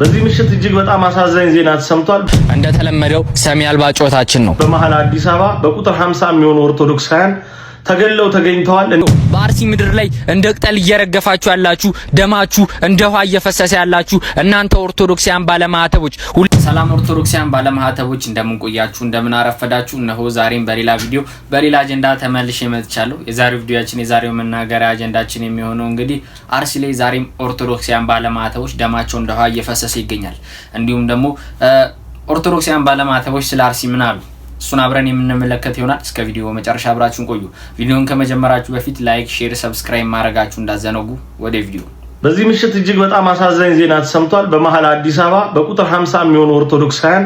በዚህ ምሽት እጅግ በጣም አሳዛኝ ዜና ተሰምቷል። እንደተለመደው ሰሚ አልባ ጮታችን ነው። በመሃል አዲስ አበባ በቁጥር 50 የሚሆኑ ኦርቶዶክሳውያን ተገለው ተገኝተዋል። በአርሲ ምድር ላይ እንደ ቅጠል እየረገፋችሁ ያላችሁ ደማችሁ እንደ ውሃ እየፈሰሰ ያላችሁ እናንተ ኦርቶዶክሳውያን ባለማህተቦች፣ ሰላም ኦርቶዶክሳውያን ባለማህተቦች እንደምን ቆያችሁ? እንደምን አረፈዳችሁ? እነሆ ዛሬም በሌላ ቪዲዮ በሌላ አጀንዳ ተመልሼ መጥቻለሁ። የዛሬው ቪዲዮአችን የዛሬው መናገሪያ አጀንዳችን የሚሆነው እንግዲህ አርሲ ላይ ዛሬም ኦርቶዶክሳውያን ባለማህተቦች ደማቸው እንደ ውሃ እየፈሰሰ ይገኛል። እንዲሁም ደግሞ ኦርቶዶክሳውያን ባለማህተቦች ስለ አርሲ ምን አሉ? እሱን አብረን የምንመለከት ይሆናል። እስከ ቪዲዮ መጨረሻ አብራችሁን ቆዩ። ቪዲዮን ከመጀመራችሁ በፊት ላይክ፣ ሼር፣ ሰብስክራይብ ማድረጋችሁ እንዳዘነጉ። ወደ ቪዲዮ። በዚህ ምሽት እጅግ በጣም አሳዛኝ ዜና ተሰምቷል። በመሃል አዲስ አበባ በቁጥር 50 የሚሆኑ ኦርቶዶክሳውያን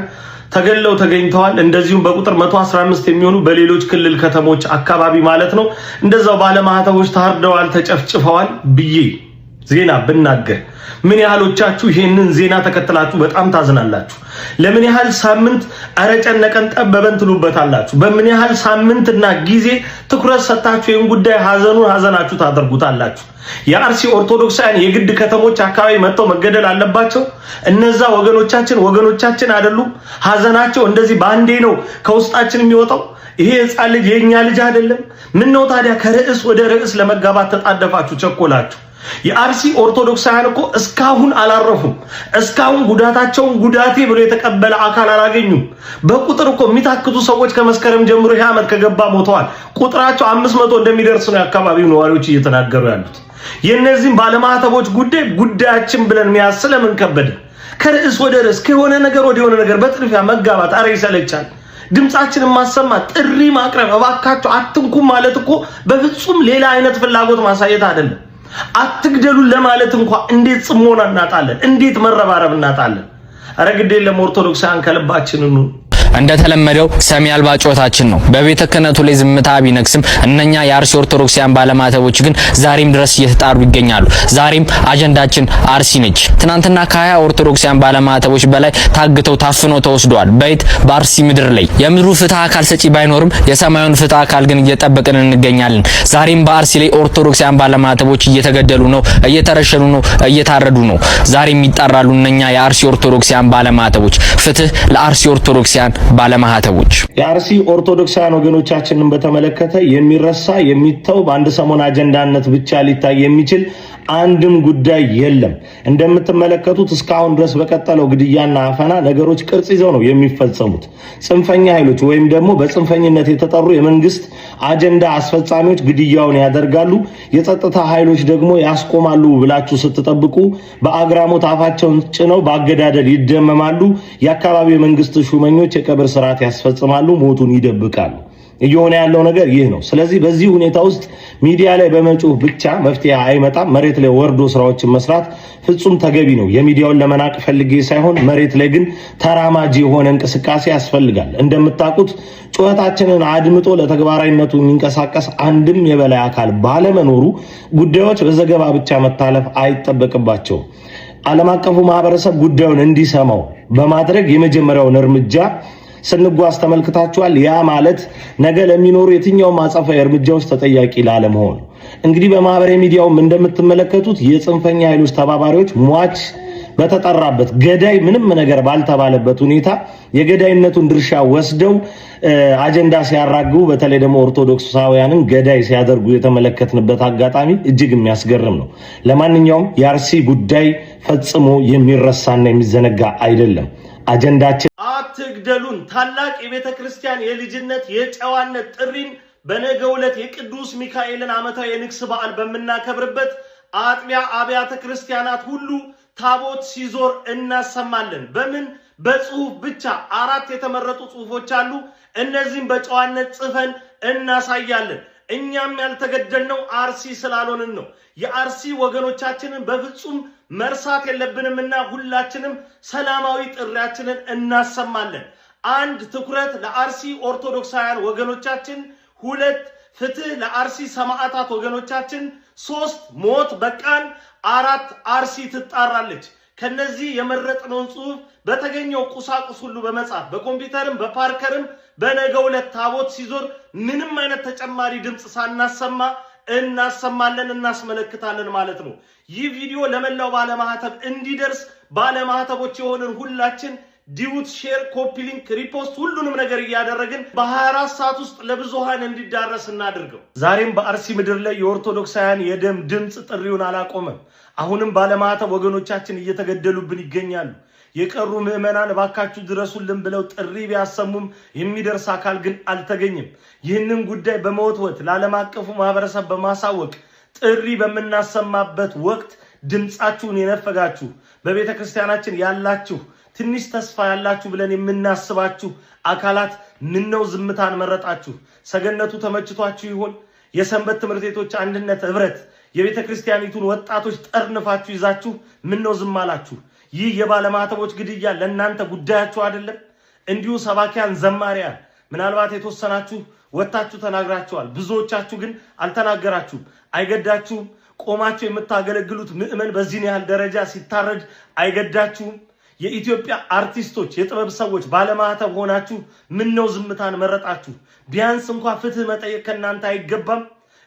ተገለው ተገኝተዋል። እንደዚሁም በቁጥር 115 የሚሆኑ በሌሎች ክልል ከተሞች አካባቢ ማለት ነው እንደዛው ባለማህተቦች ታርደዋል፣ ተጨፍጭፈዋል ብዬ ዜና ብናገር ምን ያህሎቻችሁ ይሄንን ዜና ተከትላችሁ በጣም ታዝናላችሁ? ለምን ያህል ሳምንት አረጨነቀን ጠበበን ትሉበታላችሁ? በምን ያህል ሳምንትና ጊዜ ትኩረት ሰጣችሁ ይሄን ጉዳይ ሀዘናችሁ ታደርጉታላችሁ? የአርሲ ኦርቶዶክሳውያን የግድ ከተሞች አካባቢ መጥተው መገደል አለባቸው? እነዛ ወገኖቻችን አይደሉም? ሀዘናቸው እንደዚህ ባንዴ ነው ከውስጣችን የሚወጣው? ይሄ ሕፃን ልጅ የኛ ልጅ አይደለም? ምን ነው ታዲያ ከርዕስ ወደ ርዕስ ለመጋባት ተጣደፋችሁ ቸኮላችሁ? የአርሲ ኦርቶዶክሳውያን እኮ እስካሁን አላረፉም። እስካሁን ጉዳታቸውን ጉዳቴ ብሎ የተቀበለ አካል አላገኙም። በቁጥር እኮ የሚታክቱ ሰዎች ከመስከረም ጀምሮ ይሄ ዓመት ከገባ ሞተዋል። ቁጥራቸው 500 እንደሚደርስ ነው የአካባቢው ነዋሪዎች እየተናገሩ ያሉት። የእነዚህም ባለማህተቦች ጉዳያችን ብለን መያዝ ስለምን ከበደ? ከርዕስ ወደ ርዕስ ከሆነ ነገር ወደ ሆነ ነገር በጥድፊያ መጋባት አረ ይሰለቻል። ድምጻችንን ማሰማት፣ ጥሪ ማቅረብ፣ እባካችሁ አትንኩም ማለት እኮ በፍጹም ሌላ አይነት ፍላጎት ማሳየት አይደለም። አትግደሉን ለማለት እንኳን እንዴት ጽሞና እናጣለን? እንዴት መረባረብ እናጣለን? አረ ግድ የለም ኦርቶዶክሳውያን ከልባችን ነው። እንደተለመደው ሰሚ አልባ ጮታችን ነው። በቤተ ክህነቱ ላይ ዝምታ ቢነክስም እነኛ የአርሲ ኦርቶዶክሳውያን ባለማህተቦች ግን ዛሬም ድረስ እየተጣሩ ይገኛሉ። ዛሬም አጀንዳችን አርሲ ነች። ትናንትና ከ20 ኦርቶዶክሳውያን ባለማህተቦች በላይ ታግተው ታፍነው ተወስደዋል። በአርሲ ምድር ላይ የምድሩ ፍትህ አካል ሰጪ ባይኖርም የሰማዩን ፍትህ አካል ግን እየጠበቅን እንገኛለን። ዛሬም በአርሲ ላይ ኦርቶዶክሳውያን ባለማህተቦች እየተገደሉ ነው፣ እየተረሸኑ ነው፣ እየታረዱ ነው። ዛሬም ይጣራሉ እነኛ የአርሲ ኦርቶዶክሳውያን ባለማህተቦች። ፍትህ ለአርሲ ኦርቶዶክሳውያን ባለማህተቦች። የአርሲ ኦርቶዶክሳውያን ወገኖቻችንን በተመለከተ የሚረሳ የሚተው በአንድ ሰሞን አጀንዳነት ብቻ ሊታይ የሚችል አንድም ጉዳይ የለም። እንደምትመለከቱት እስካሁን ድረስ በቀጠለው ግድያና አፈና ነገሮች ቅርጽ ይዘው ነው የሚፈጸሙት። ጽንፈኛ ኃይሎች ወይም ደግሞ በጽንፈኝነት የተጠሩ የመንግስት አጀንዳ አስፈጻሚዎች ግድያውን ያደርጋሉ። የጸጥታ ኃይሎች ደግሞ ያስቆማሉ ብላችሁ ስትጠብቁ በአግራሞት አፋቸውን ጭነው በአገዳደል ይደመማሉ። የአካባቢው የመንግስት ሹመኞች የቀብር ስርዓት ያስፈጽማሉ፣ ሞቱን ይደብቃሉ። እየሆነ ያለው ነገር ይህ ነው። ስለዚህ በዚህ ሁኔታ ውስጥ ሚዲያ ላይ በመጮህ ብቻ መፍትሄ አይመጣም። መሬት ላይ ወርዶ ስራዎችን መስራት ፍጹም ተገቢ ነው። የሚዲያውን ለመናቅ ፈልጌ ሳይሆን መሬት ላይ ግን ተራማጅ የሆነ እንቅስቃሴ ያስፈልጋል። እንደምታውቁት ጩኸታችንን አድምጦ ለተግባራዊነቱ የሚንቀሳቀስ አንድም የበላይ አካል ባለመኖሩ ጉዳዮች በዘገባ ብቻ መታለፍ አይጠበቅባቸውም። ዓለም አቀፉ ማህበረሰብ ጉዳዩን እንዲሰማው በማድረግ የመጀመሪያውን እርምጃ ስንጓዝ ተመልክታችኋል። ያ ማለት ነገ ለሚኖሩ የትኛውም አጸፋዊ እርምጃዎች ተጠያቂ ላለመሆን። እንግዲህ በማህበራዊ ሚዲያውም እንደምትመለከቱት የጽንፈኛ ኃይሎች ተባባሪዎች ሟች በተጠራበት ገዳይ ምንም ነገር ባልተባለበት ሁኔታ የገዳይነቱን ድርሻ ወስደው አጀንዳ ሲያራግቡ፣ በተለይ ደግሞ ኦርቶዶክሳውያንን ገዳይ ሲያደርጉ የተመለከትንበት አጋጣሚ እጅግ የሚያስገርም ነው። ለማንኛውም የአርሲ ጉዳይ ፈጽሞ የሚረሳና የሚዘነጋ አይደለም። አጀንዳችን አትግደሉን ታላቅ የቤተ ክርስቲያን የልጅነት የጨዋነት ጥሪን በነገው ዕለት የቅዱስ ሚካኤልን ዓመታዊ የንግስ በዓል በመናከብርበት አጥቢያ አብያተ ክርስቲያናት ሁሉ ታቦት ሲዞር እናሰማለን። በምን በጽሁፍ ብቻ 4 የተመረጡ ጽሁፎች አሉ። እነዚህም በጨዋነት ጽፈን እናሳያለን። እኛም ያልተገደልነው አርሲ ስላልሆንን ነው። የአርሲ ወገኖቻችንን በፍጹም መርሳት የለብንምና ሁላችንም ሰላማዊ ጥሪያችንን እናሰማለን። 1 ትኩረት ለአርሲ ኦርቶዶክሳውያን ወገኖቻችን፣ 2 ፍትህ ለአርሲ ሰማዕታት ወገኖቻችን፣ 3 ሞት በቃን፣ 4 አርሲ ትጣራለች። ከነዚህ የመረጥነውን ጽሁፍ በተገኘው ቁሳቁስ ሁሉ በመጻፍ በኮምፒውተርም በፓርከርም በነገው ዕለት ታቦት ሲዞር ምንም አይነት ተጨማሪ ድምጽ ሳናሰማ እናሰማለን እናስመለክታለን ማለት ነው። ይህ ቪዲዮ ለመላው ባለማህተብ እንዲደርስ ባለማህተቦች የሆንን ሁላችን ዲዩት ሼር ኮፒ ሊንክ ሪፖስት ሁሉንም ነገር እያደረግን በ24 ሰዓት ውስጥ ለብዙሃን እንዲዳረስ እናድርገው። ዛሬም በአርሲ ምድር ላይ የኦርቶዶክሳውያን የደም ድምጽ ጥሪውን አላቆመም። አሁንም ባለማህተብ ወገኖቻችን እየተገደሉብን ይገኛሉ። የቀሩ ምዕመናን ባካችሁ ድረሱልን ብለው ጥሪ ቢያሰሙም የሚደርስ አካል ግን አልተገኘም። ይህንን ጉዳይ በመወትወት ለዓለም አቀፉ ማህበረሰብ በማሳወቅ ጥሪ በመናሰማበት ወቅት ድምጻችሁን የነፈጋችሁ በቤተ ክርስቲያናችን ያላችሁ ትንሽ ተስፋ ያላችሁ ብለን የምናስባችሁ አካላት ምን ነው ዝምታን መረጣችሁ? ሰገነቱ ተመችቷችሁ ይሆን? የሰንበት ትምህርት ቤቶች አንድነት ህብረት የቤተ ክርስቲያኒቱን ወጣቶች ጠርንፋችሁ ይዛችሁ ምን ነው ዝም አላችሁ? ይህ የባለማህተቦች ግድያ ለእናንተ ጉዳያችሁ አይደለም? እንዲሁ ሰባኪያን ዘማሪያን ምናልባት የተወሰናችሁ ወጣችሁ ተናግራችኋል። ብዙዎቻችሁ ግን አልተናገራችሁም። አይገዳችሁም? ቆማችሁ የምታገለግሉት ምእመን በዚህን ያህል ደረጃ ሲታረድ አይገዳችሁም? የኢትዮጵያ አርቲስቶች የጥበብ ሰዎች ባለማህተብ ሆናችሁ ምን ነው ዝምታን መረጣችሁ? ቢያንስ እንኳን ፍትህ መጠየቅ ከእናንተ አይገባም?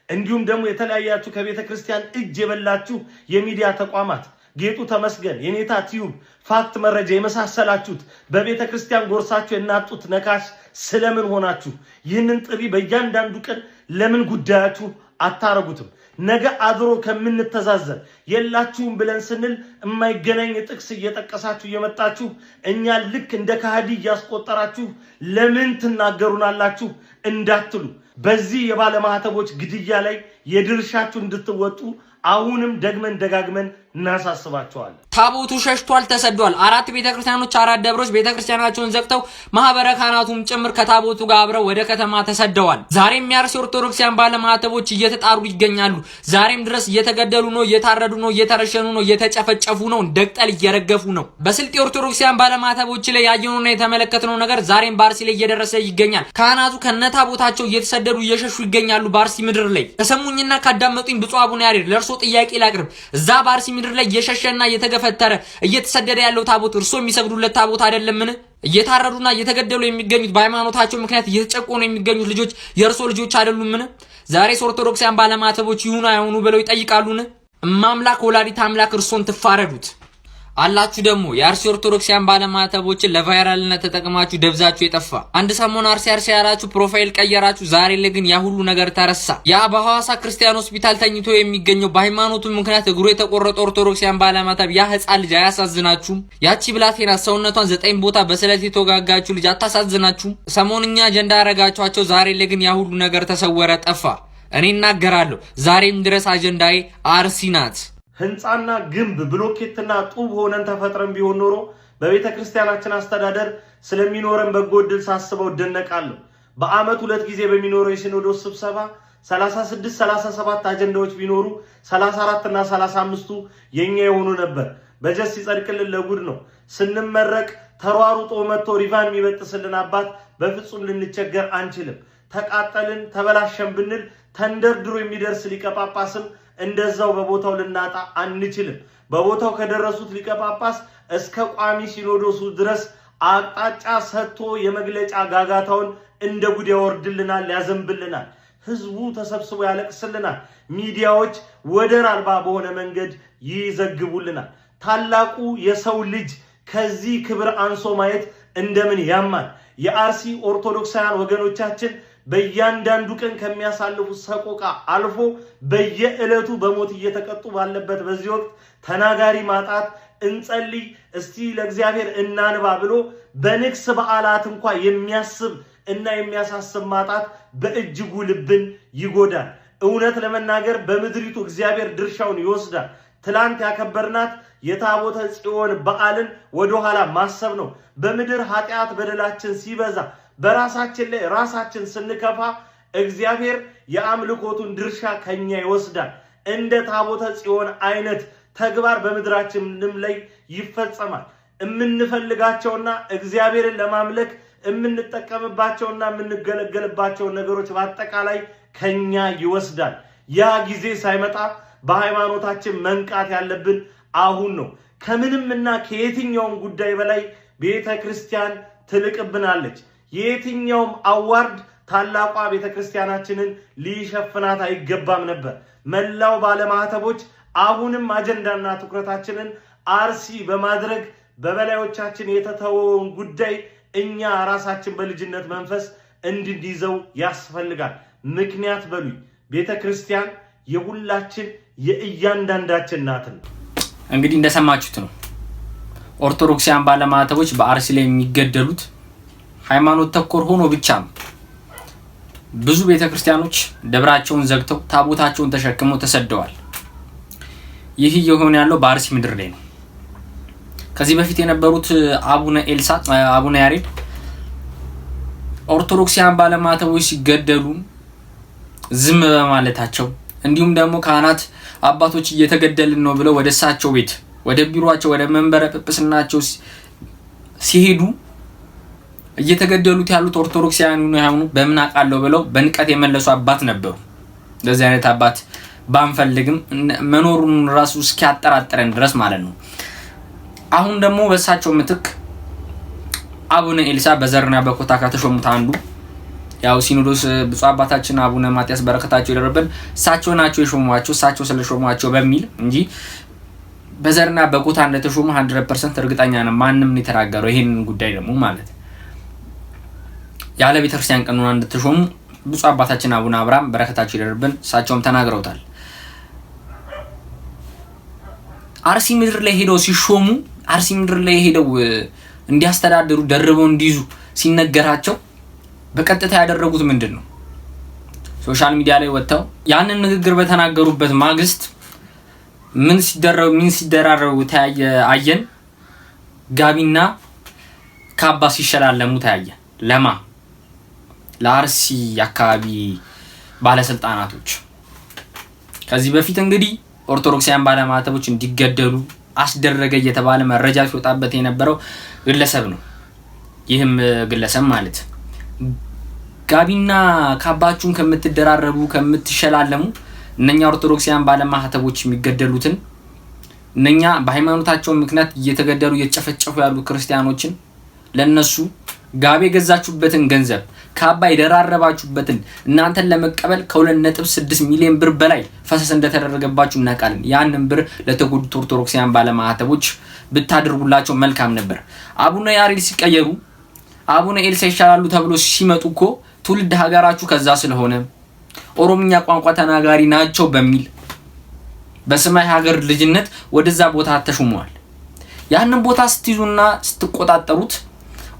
እንዲሁም ደግሞ የተለያያችሁ ከቤተ ክርስቲያን እጅ የበላችሁ የሚዲያ ተቋማት ጌጡ ተመስገን፣ የኔታ ቲዩብ፣ ፋክት መረጃ የመሳሰላችሁት በቤተ ክርስቲያን ጎርሳችሁ የናጡት ነካሽ ስለምን ሆናችሁ? ይህንን ጥሪ በእያንዳንዱ ቀን ለምን ጉዳያችሁ አታረጉትም? ነገ አድሮ ከምንተዛዘብ የላችሁም ብለን ስንል የማይገናኝ ጥቅስ እየጠቀሳችሁ እየመጣችሁ እኛ ልክ እንደ ካህዲ እያስቆጠራችሁ ለምን ትናገሩናላችሁ እንዳትሉ በዚህ የባለማህተቦች ግድያ ላይ የድርሻችሁ እንድትወጡ አሁንም ደግመን ደጋግመን እናሳስባቸዋለን። ታቦቱ ሸሽቷል፣ ተሰዷል። 4 ቤተክርስቲያኖች 4 ደብሮች ቤተክርስቲያናቸውን ዘግተው ማህበረ ካህናቱም ጭምር ከታቦቱ ጋር አብረው ወደ ከተማ ተሰደዋል። ዛሬም የአርሲ ኦርቶዶክሳውያን ባለማህተቦች እየተጣሩ ይገኛሉ። ዛሬም ድረስ እየተገደሉ ነው፣ እየታረዱ ነው፣ እየተረሸኑ ነው፣ እየተጨፈጨፉ ነው፣ እንደቅጠል እየረገፉ ነው። በስልጤ ኦርቶዶክሳውያን ባለማህተቦች ላይ ያየነውና የተመለከትነው ነገር ዛሬም በአርሲ ላይ እየደረሰ ይገኛል። ካህናቱ ከነታቦታቸው እየተሰደዱ እየሸሹ ይገኛሉ። በአርሲ ምድር ላይ ተሰሙኝና ካዳመጡኝ ብፁዕ አቡነ ያሬድ ለእርሶ ጥያቄ ላቅርብ። እዛ በአርሲ ምድር ላይ እየሸሸና እየተገፈተረ እየተሰደደ ያለው ታቦት እርሶ የሚሰግዱለት ታቦት አይደለምን? እየታረዱና እየተገደሉ የሚገኙት በሃይማኖታቸው ምክንያት እየተጨቆኑ የሚገኙት ልጆች የእርሶ ልጆች አይደሉምን? ዛሬስ ኦርቶዶክሳውያን ባለማህተቦች ይሁኑ አይሁኑ ብለው ይጠይቃሉን? እማምላክ ወላዲት አምላክ እርሶን ትፋረዱት። አላችሁ ደግሞ የአርሲ ኦርቶዶክሳውያን ባለማህተቦችን ለቫይራልነት ተጠቅማችሁ ደብዛችሁ የጠፋ አንድ ሰሞን አርሲ ያላችሁ ፕሮፋይል ቀየራችሁ። ዛሬ ላይ ግን ያ ሁሉ ነገር ተረሳ። ያ በሐዋሳ ክርስቲያን ሆስፒታል ተኝቶ የሚገኘው በሃይማኖቱ ምክንያት እግሩ የተቆረጠ ኦርቶዶክሳውያን ባለማህተብ ያ ህፃን ልጅ አያሳዝናችሁም? ያቺ ብላቴና ሰውነቷን 9 ቦታ በስለት የተወጋጋችሁ ልጅ አታሳዝናችሁም? ሰሞንኛ አጀንዳ ያረጋችኋቸው። ዛሬ ላይ ግን ያ ሁሉ ነገር ተሰወረ፣ ጠፋ። እኔ እናገራለሁ ዛሬም ድረስ አጀንዳዬ አርሲ ናት። ህንጻና ግንብ ብሎኬትና ጡብ ሆነን ተፈጥረን ቢሆን ኖሮ በቤተ ክርስቲያናችን አስተዳደር ስለሚኖረን በጎ ዕድል ሳስበው እደነቃለሁ። በአመት 2 ጊዜ በሚኖረው የሲኖዶስ ስብሰባ 36 37 አጀንዳዎች ቢኖሩ 34 እና 35ቱ የኛ የሆኑ ነበር። በጀት ሲጸድቅልን ለጉድ ነው። ስንመረቅ ተሯሩጦ መጥቶ ሪቫን የሚበጥስልን አባት በፍጹም ልንቸገር አንችልም። ተቃጠልን ተበላሸን ብንል ተንደርድሮ የሚደርስ ሊቀ ጳጳስም እንደዛው በቦታው ልናጣ አንችልም። በቦታው ከደረሱት ሊቀ ጳጳስ እስከ ቋሚ ሲኖዶሱ ድረስ አቅጣጫ ሰጥቶ የመግለጫ ጋጋታውን እንደ ጉድ ያወርድልናል፣ ያዘንብልናል። ህዝቡ ተሰብስቦ ያለቅስልናል። ሚዲያዎች ወደር አልባ በሆነ መንገድ ይዘግቡልናል። ታላቁ የሰው ልጅ ከዚህ ክብር አንሶ ማየት እንደምን ያማል። የአርሲ ኦርቶዶክሳውያን ወገኖቻችን በእያንዳንዱ ቀን ከሚያሳልፉት ሰቆቃ አልፎ በየዕለቱ በሞት እየተቀጡ ባለበት በዚህ ወቅት ተናጋሪ ማጣት እንጸልይ እስቲ ለእግዚአብሔር እናንባ ብሎ በንግስ በዓላት እንኳን የሚያስብ እና የሚያሳስብ ማጣት በእጅጉ ልብን ይጎዳል። እውነት ለመናገር በምድሪቱ እግዚአብሔር ድርሻውን ይወስዳል። ትላንት ያከበርናት የታቦተ ጽዮን በዓልን ወደ ኋላ ማሰብ ነው። በምድር ኃጢአት በደላችን ሲበዛ በራሳችን ላይ ራሳችን ስንከፋ እግዚአብሔር የአምልኮቱን ድርሻ ከኛ ይወስዳል። እንደ ታቦተ ጽዮን አይነት ተግባር በምድራችንም ላይ ይፈጸማል። የምንፈልጋቸውና እግዚአብሔርን ለማምለክ የምንጠቀምባቸውና የምንገለገልባቸው ነገሮች በአጠቃላይ ከኛ ይወስዳል። ያ ጊዜ ሳይመጣ በሃይማኖታችን መንቃት ያለብን አሁን ነው። ከምንምና ከየትኛውም ጉዳይ በላይ ቤተ ክርስቲያን ትልቅብናለች። የየትኛውም አዋርድ ታላቋ ቤተክርስቲያናችንን ሊሸፍናት አይገባም ነበር። መላው ባለማህተቦች አሁንም አጀንዳና ትኩረታችንን አርሲ በማድረግ በበላዮቻችን የተተወውን ጉዳይ እኛ ራሳችን በልጅነት መንፈስ እንድንይዘው ያስፈልጋል። ምክንያት በሉኝ ቤተክርስቲያን የሁላችን የእያንዳንዳችን ናት። እንግዲህ እንደሰማችሁት ነው ኦርቶዶክሳውያን ባለማህተቦች በአርሲ ላይ የሚገደሉት ሃይማኖት ተኮር ሆኖ ብቻ ነው። ብዙ ቤተክርስቲያኖች ደብራቸውን ዘግተው ታቦታቸውን ተሸክመው ተሰደዋል። ይህ እየሆነ ያለው በአርሲ ምድር ላይ ነው። ከዚህ በፊት የነበሩት አቡነ ያሬድ ኦርቶዶክሳውያን ባለማህተቦች ሲገደሉ ዝም በማለታቸው እንዲሁም ደግሞ ካህናት አባቶች እየተገደልን ነው ብለው ወደ እሳቸው ቤት ወደ ቢሮአቸው ወደ መንበረ ጵጵስናቸው ሲሄዱ እየተገደሉት ያሉት ኦርቶዶክሳውያን ነው በምን አቃለው ብለው በንቀት የመለሱ አባት ነበሩ። እንደዚህ አይነት አባት ባንፈልግም መኖሩን ራሱ እስኪያጠራጥረን ድረስ ማለት ነው። አሁን ደግሞ በእሳቸው ምትክ አቡነ ኤልሳ በዘርና በኮታ ከተሾሙት አንዱ ያው ሲኖዶስ ብፁዕ አባታችን አቡነ ማቲያስ በረከታቸው ይደረብን እሳቸው ናቸው የሾሟቸው እሳቸው ስለሾሟቸው በሚል እንጂ በዘርና በኮታ እንደተሾሙ 100% እርግጠኛ ነኝ። ማንም ነው የተናገረው ይሄን ጉዳይ ደግሞ ማለት ያለ ቤተክርስቲያን ቀኖና እንደተሾሙ ብፁዕ አባታችን አቡነ አብርሃም በረከታቸው ይደረብን እሳቸውም ተናግረውታል። አርሲ ምድር ላይ ሄደው ሲሾሙ አርሲ ምድር ላይ ሄደው እንዲያስተዳድሩ ደርበው እንዲይዙ ሲነገራቸው በቀጥታ ያደረጉት ምንድነው? ሶሻል ሚዲያ ላይ ወጣው ያንን ንግግር በተናገሩበት ማግስት ምን ሲደራረቡ አየን። ጋቢና ካባ ሲሸላለሙ ታያየ። ለማ ለአርሲ አካባቢ ባለስልጣናቶች ከዚህ በፊት እንግዲህ ኦርቶዶክሳውያን ባለማህተቦች እንዲገደሉ አስደረገ እየተባለ መረጃ ሲወጣበት የነበረው ግለሰብ ነው። ይህም ግለሰብ ማለት ጋቢና ካባችሁን ከምትደራረቡ ከምትሸላለሙ እነኛ ኦርቶዶክሳውያን ባለማህተቦች የሚገደሉትን እነኛ በሃይማኖታቸው ምክንያት እየተገደሉ እየተጨፈጨፉ ያሉ ክርስቲያኖችን ለነሱ ጋቢ ገዛችሁበትን ገንዘብ ካባ ይደራረባችሁበትን እናንተን ለመቀበል ከ2.6 ሚሊዮን ብር በላይ ፈሰስ እንደተደረገባችሁ እናውቃለን። ያንን ብር ለተጎዱት ኦርቶዶክሳውያን ባለማህተቦች ብታደርጉላቸው መልካም ነበር። አቡነ ያሬድ ሲቀየሩ አቡነ ኤልሳ ይሻላሉ ተብሎ ሲመጡ እኮ ትውልድ ሀገራችሁ ከዛ ስለሆነ ኦሮምኛ ቋንቋ ተናጋሪ ናቸው በሚል በሰማይ ሀገር ልጅነት ወደዛ ቦታ ተሾመዋል። ያንን ቦታ ስትይዙና ስትቆጣጠሩት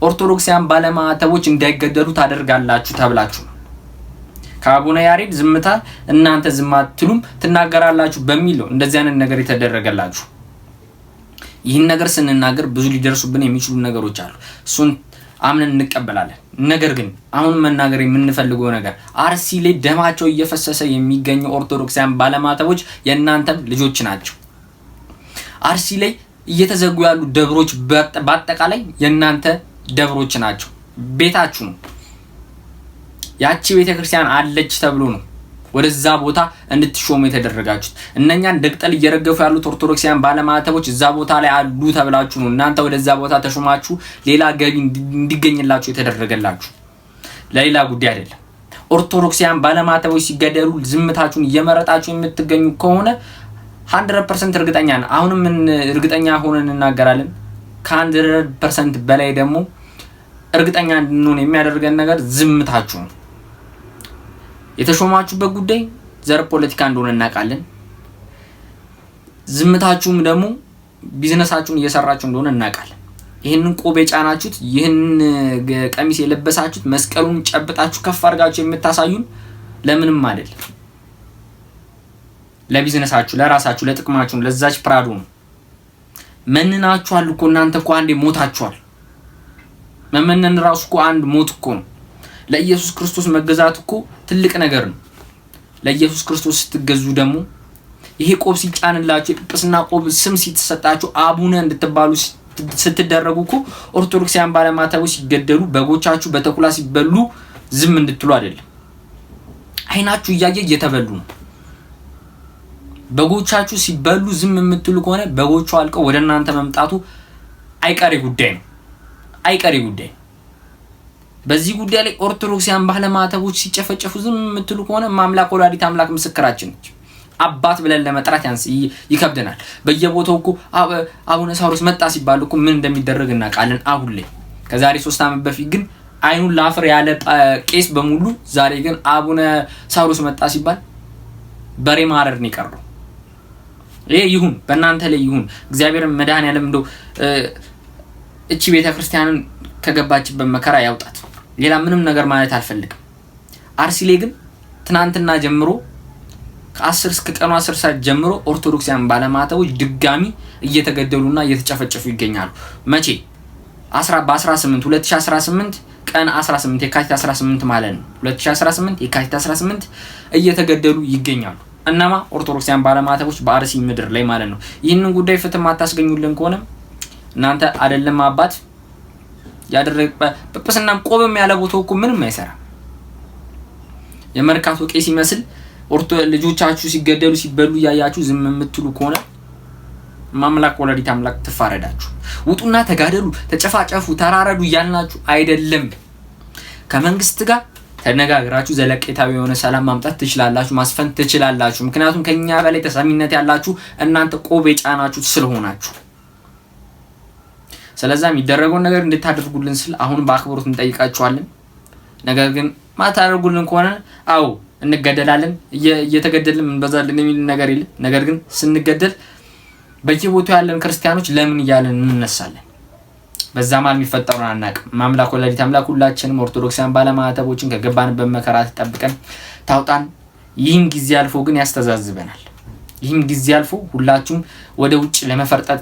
ኦርቶዶክሳውያን ባለማህተቦች እንዳይገደሉ ታደርጋላችሁ ተብላችሁ ከአቡነ ያሬድ ዝምታ እናንተ ዝም አትሉም ትናገራላችሁ በሚል ነው እንደዚህ አይነት ነገር የተደረገላችሁ። ይህን ነገር ስንናገር ብዙ ሊደርሱብን የሚችሉ ነገሮች አሉ። እሱን አምነን እንቀበላለን። ነገር ግን አሁን መናገር የምንፈልገው ነገር አርሲ ላይ ደማቸው እየፈሰሰ የሚገኙ ኦርቶዶክሳውያን ባለማህተቦች የእናንተም ልጆች ናቸው። አርሲ ላይ እየተዘጉ ያሉ ደብሮች በአጠቃላይ የእናንተ ደብሮች ናቸው። ቤታችሁ ነው። ያቺ ቤተክርስቲያን አለች ተብሎ ነው ወደዛ ቦታ እንድትሾሙ የተደረጋችሁት። እነኛን ደግጠል እየረገፉ ያሉት ኦርቶዶክሳውያን ባለማህተቦች እዛ ቦታ ላይ አሉ ተብላችሁ ነው እናንተ ወደዛ ቦታ ተሾማችሁ ሌላ ገቢ እንዲገኝላችሁ የተደረገላችሁ፣ ለሌላ ጉዳይ አይደለም። ኦርቶዶክሳውያን ባለማህተቦች ሲገደሉ ዝምታችሁን እየመረጣችሁ የምትገኙ ከሆነ 100% እርግጠኛ ነን። አሁንም እርግጠኛ ሆነን እናገራለን። ከ100% በላይ ደግሞ እርግጠኛ እንድንሆን የሚያደርገን ነገር ዝምታችሁ ነው። የተሾማችሁበት ጉዳይ ዘር ፖለቲካ እንደሆነ እናውቃለን። ዝምታችሁም ደግሞ ቢዝነሳችሁን እየሰራችሁ እንደሆነ እናውቃለን። ይሄንን ቆብ የጫናችሁት ይሄን ቀሚስ የለበሳችሁት መስቀሉን ጨብጣችሁ ከፍ አድርጋችሁ የምታሳዩን ለምንም አይደለም። ለቢዝነሳችሁ፣ ለራሳችሁ፣ ለጥቅማችሁ፣ ለዛች ፕራዶ ነው። መንናችኋል እኮ እናንተ እኮ አንዴ ሞታችኋል። መመነን ራሱ እኮ አንድ ሞት እኮ ነው። ለኢየሱስ ክርስቶስ መገዛት እኮ ትልቅ ነገር ነው። ለኢየሱስ ክርስቶስ ስትገዙ ደግሞ ይሄ ቆብ ሲጫንላችሁ የጵጵስና ቆብ ስም ሲተሰጣችሁ አቡነ እንድትባሉ ስትደረጉ እኮ ኦርቶዶክሳውያን ባለማህተቦች ሲገደሉ በጎቻችሁ በተኩላ ሲበሉ ዝም እንድትሉ አይደለም። አይናችሁ እያየ እየተበሉ ነው። በጎቻችሁ ሲበሉ ዝም የምትሉ ከሆነ በጎቹ አልቀው ወደ እናንተ መምጣቱ አይቀሬ ጉዳይ ነው። አይቀሬ ጉዳይ በዚህ ጉዳይ ላይ ኦርቶዶክሳውያን ባለማተቦች ሲጨፈጨፉ ዝም የምትሉ ከሆነ ማምላክ ወላዲት አምላክ ምስክራችን ነች። አባት ብለን ለመጥራት ይከብደናል። በየቦታው እኮ አቡነ ሳዊሮስ መጣ ሲባል እኮ ምን እንደሚደረግ እናውቃለን አሁን ላይ። ከዛሬ 3 ዓመት በፊት ግን አይኑን ላፍር ያለ ቄስ በሙሉ ዛሬ ግን አቡነ ሳዊሮስ መጣ ሲባል በሬ ማረድ ነው የቀረው። ይሄ ይሁን በእናንተ ላይ ይሁን። እግዚአብሔር መድኃኔዓለም እንደው እቺ ቤተክርስቲያንን ከገባችበት መከራ ያውጣት። ሌላ ምንም ነገር ማለት አልፈልግም። አርሲ ላይ ግን ትናንትና ጀምሮ ከ10 እስከ ቀኑ 10 ሰዓት ጀምሮ ኦርቶዶክሳውያን ባለማተቦች ድጋሚ እየተገደሉና እየተጨፈጨፉ ይገኛሉ። መቼ በ18 2018 ቀን 18 የካቲት 18 ማለት ነው 2018 የካቲት 18 እየተገደሉ ይገኛሉ። እነማ ኦርቶዶክሳውያን ባለማተቦች በአርሲ ምድር ላይ ማለት ነው። ይህንን ጉዳይ ፍትህ ማታስገኙልን ከሆነ እናንተ አይደለም አባት ያደረገ ጵጵስና ቆብም ያለ ቦታው እኮ ምንም አይሰራ። የመርካቶ ቄስ ይመስል ልጆቻችሁ ሲገደሉ ሲበሉ ያያችሁ ዝም የምትሉ ከሆነ ማምላክ ወላዲት አምላክ ትፋረዳችሁ። ውጡና ተጋደሉ፣ ተጨፋጨፉ፣ ተራረዱ እያልናችሁ አይደለም። ከመንግስት ጋር ተነጋግራችሁ ዘለቄታዊ የሆነ ሰላም ማምጣት ትችላላችሁ፣ ማስፈን ትችላላችሁ። ምክንያቱም ከኛ በላይ ተሰሚነት ያላችሁ እናንተ ቆብ የጫናችሁ ስለሆናችሁ። ስለዚህ የሚደረገውን ነገር እንድታደርጉልን ስል አሁን በአክብሮት እንጠይቃችኋለን። ነገር ግን ማታደርጉልን ከሆነ አው እንገደላለን፣ እየተገደልን እንበዛለን የሚል ነገር የለም። ነገር ግን ስንገደል በየቦታው ያለን ክርስቲያኖች ለምን እያለን እንነሳለን። በዛ ማለት የሚፈጠሩን አናውቅም። ማምላክ ወላዲት አምላክ ሁላችንም ኦርቶዶክሳውያን ባለማተቦችን ከገባንበት መከራ ተጠብቀን ታውጣን። ይህን ጊዜ አልፎ ግን ያስተዛዝበናል። ይህን ጊዜ አልፎ ሁላችሁም ወደ ውጭ ለመፈርጠጥ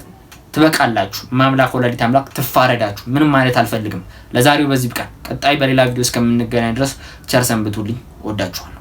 ትበቃላችሁ። ማምላክ ወላዲት አምላክ ትፋረዳችሁ። ምንም ማለት አልፈልግም። ለዛሬው በዚህ ብቃ። ቀጣይ በሌላ ቪዲዮ እስከምንገናኝ ድረስ ቸር ሰንብቱልኝ። ወዳችኋል።